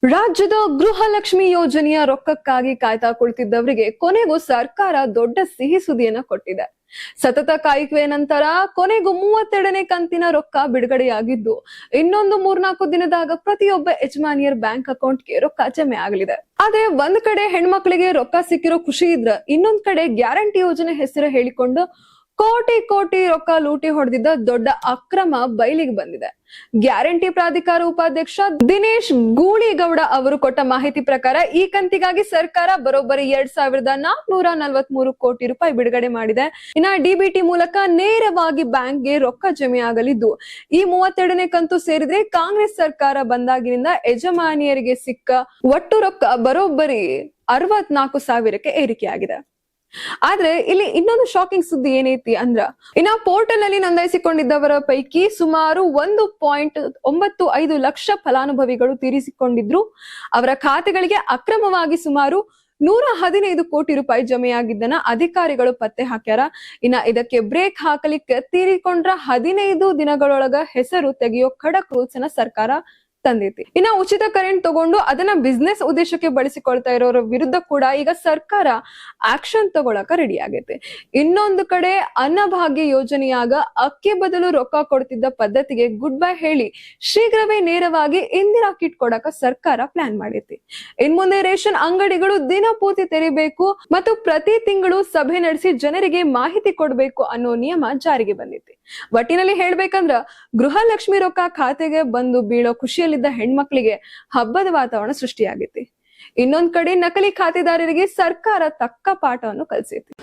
ರಾಜ್ಯದ ಗೃಹಲಕ್ಷ್ಮಿ ಯೋಜನೆಯ ರೊಕ್ಕಕ್ಕಾಗಿ ಕಾಯ್ತಾ ಕುಳಿತಿದ್ದವರಿಗೆ ಕೊನೆಗೂ ಸರ್ಕಾರ ದೊಡ್ಡ ಸಿಹಿ ಸುದ್ದಿಯನ್ನ ಕೊಟ್ಟಿದೆ. ಸತತ ಕಾಯುವಿಕೆ ನಂತರ ಕೊನೆಗೂ 32ನೇ ಕಂತಿನ ರೊಕ್ಕ ಬಿಡುಗಡೆಯಾಗಿದ್ದು, ಇನ್ನೊಂದು 3-4 ದಿನದಾಗ ಪ್ರತಿಯೊಬ್ಬ ಯಜಮಾನಿಯರ ಬ್ಯಾಂಕ್ ಅಕೌಂಟ್ಗೆ ರೊಕ್ಕ ಜಮೆ ಆಗಲಿದೆ. ಆದ್ರೆ ಒಂದ್ ಕಡೆ ಹೆಣ್ಮಕ್ಳಿಗೆ ರೊಕ್ಕ ಸಿಕ್ಕಿರೋ ಖುಷಿ ಇದ್ರ, ಇನ್ನೊಂದ್ ಕಡೆ ಗ್ಯಾರಂಟಿ ಯೋಜನೆ ಹೆಸರು ಹೇಳಿಕೊಂಡು ಕೋಟಿ ರೊಕ್ಕ ಲೂಟಿ ಹೊಡೆದಿದ್ದ ದೊಡ್ಡ ಅಕ್ರಮ ಬಯಲಿಗೆ ಬಂದಿದೆ. ಗ್ಯಾರಂಟಿ ಪ್ರಾಧಿಕಾರ ಉಪಾಧ್ಯಕ್ಷ ದಿನೇಶ್ ಗೂಳಿಗೌಡ ಅವರು ಕೊಟ್ಟ ಮಾಹಿತಿ ಪ್ರಕಾರ ಈ ಕಂತಿಗಾಗಿ ಸರ್ಕಾರ ಬರೋಬ್ಬರಿ 2443 ಕೋಟಿ ರೂಪಾಯಿ ಬಿಡುಗಡೆ ಮಾಡಿದೆ. ಇನ್ನ ಡಿಬಿಟಿ ಮೂಲಕ ನೇರವಾಗಿ ಬ್ಯಾಂಕ್ಗೆ ರೊಕ್ಕ ಜಮೆ ಆಗಲಿದ್ದು, ಈ 32ನೇ ಕಂತು ಸೇರಿದ್ರೆ ಕಾಂಗ್ರೆಸ್ ಸರ್ಕಾರ ಬಂದಾಗಿನಿಂದ ಯಜಮಾನಿಯರಿಗೆ ಸಿಕ್ಕ ಒಟ್ಟು ರೊಕ್ಕ ಬರೋಬ್ಬರಿ 64,000ಕ್ಕೆ ಏರಿಕೆಯಾಗಿದೆ. ಆದ್ರೆ ಇಲ್ಲಿ ಇನ್ನೊಂದು ಶಾಕಿಂಗ್ ಸುದ್ದಿ ಏನೈತಿ ಅಂದ್ರ, ಇನ್ನ ಪೋರ್ಟಲ್ ನಲ್ಲಿ ನೋಂದಾಯಿಸಿಕೊಂಡಿದ್ದವರ ಪೈಕಿ ಸುಮಾರು 1.95 ಲಕ್ಷ ಫಲಾನುಭವಿಗಳು ತೀರಿಸಿಕೊಂಡಿದ್ರು. ಅವರ ಖಾತೆಗಳಿಗೆ ಅಕ್ರಮವಾಗಿ ಸುಮಾರು 115 ಕೋಟಿ ರೂಪಾಯಿ ಜಮೆಯಾಗಿದ್ದನ್ನ ಅಧಿಕಾರಿಗಳು ಪತ್ತೆ ಹಾಕ್ಯಾರ. ಇನ್ನ ಇದಕ್ಕೆ ಬ್ರೇಕ್ ಹಾಕಲಿಕ್ಕೆ ತೀರಿಕೊಂಡ್ರ 15 ದಿನಗಳೊಳಗ ಹೆಸರು ತೆಗೆಯೋ ಖಡಕ್ ರೂಲ್ಸ್ ಅನ್ನ ಸರ್ಕಾರ ತಂದೈತಿ. ಇನ್ನ ಉಚಿತ ಕರೆಂಟ್ ತಗೊಂಡು ಅದನ್ನ ಬಿಸ್ನೆಸ್ ಉದ್ದೇಶಕ್ಕೆ ಬಳಸಿಕೊಳ್ತಾ ಇರೋರ ವಿರುದ್ಧ ಕೂಡ ಈಗ ಸರ್ಕಾರ ಆಕ್ಷನ್ ತಗೊಳಕ ರೆಡಿ ಆಗೈತೆ. ಇನ್ನೊಂದು ಕಡೆ ಅನ್ನಭಾಗ್ಯ ಯೋಜನೆಯಾಗ ಅಕ್ಕಿ ಬದಲು ರೊಕ್ಕ ಕೊಡ್ತಿದ್ದ ಪದ್ಧತಿಗೆ ಗುಡ್ ಬೈ ಹೇಳಿ ಶೀಘ್ರವೇ ನೇರವಾಗಿ ಇಂದಿರಾ ಕಿಟ್ ಕೊಡಕ ಸರ್ಕಾರ ಪ್ಲಾನ್ ಮಾಡೈತಿ. ಇನ್ ಮುಂದೆ ರೇಷನ್ ಅಂಗಡಿಗಳು ದಿನಪೂರ್ತಿ ತೆರಿಬೇಕು ಮತ್ತು ಪ್ರತಿ ತಿಂಗಳು ಸಭೆ ನಡೆಸಿ ಜನರಿಗೆ ಮಾಹಿತಿ ಕೊಡಬೇಕು ಅನ್ನೋ ನಿಯಮ ಜಾರಿಗೆ ಬಂದೈತಿ. ಒಟ್ಟಿನಲ್ಲಿ ಹೇಳ್ಬೇಕಂದ್ರ ಗೃಹಲಕ್ಷ್ಮಿ ರೊಕ್ಕ ಖಾತೆಗೆ ಬಂದು ಬೀಳೋ ಖುಷಿಯಲ್ಲಿದ್ದ ಹೆಣ್ಮಕ್ಳಿಗೆ ಹಬ್ಬದ ವಾತಾವರಣ ಸೃಷ್ಟಿಯಾಗೈತಿ. ಇನ್ನೊಂದ್ ಕಡೆ ನಕಲಿ ಖಾತೆದಾರರಿಗೆ ಸರ್ಕಾರ ತಕ್ಕ ಪಾಠವನ್ನು ಕಲಿಸೈತಿ.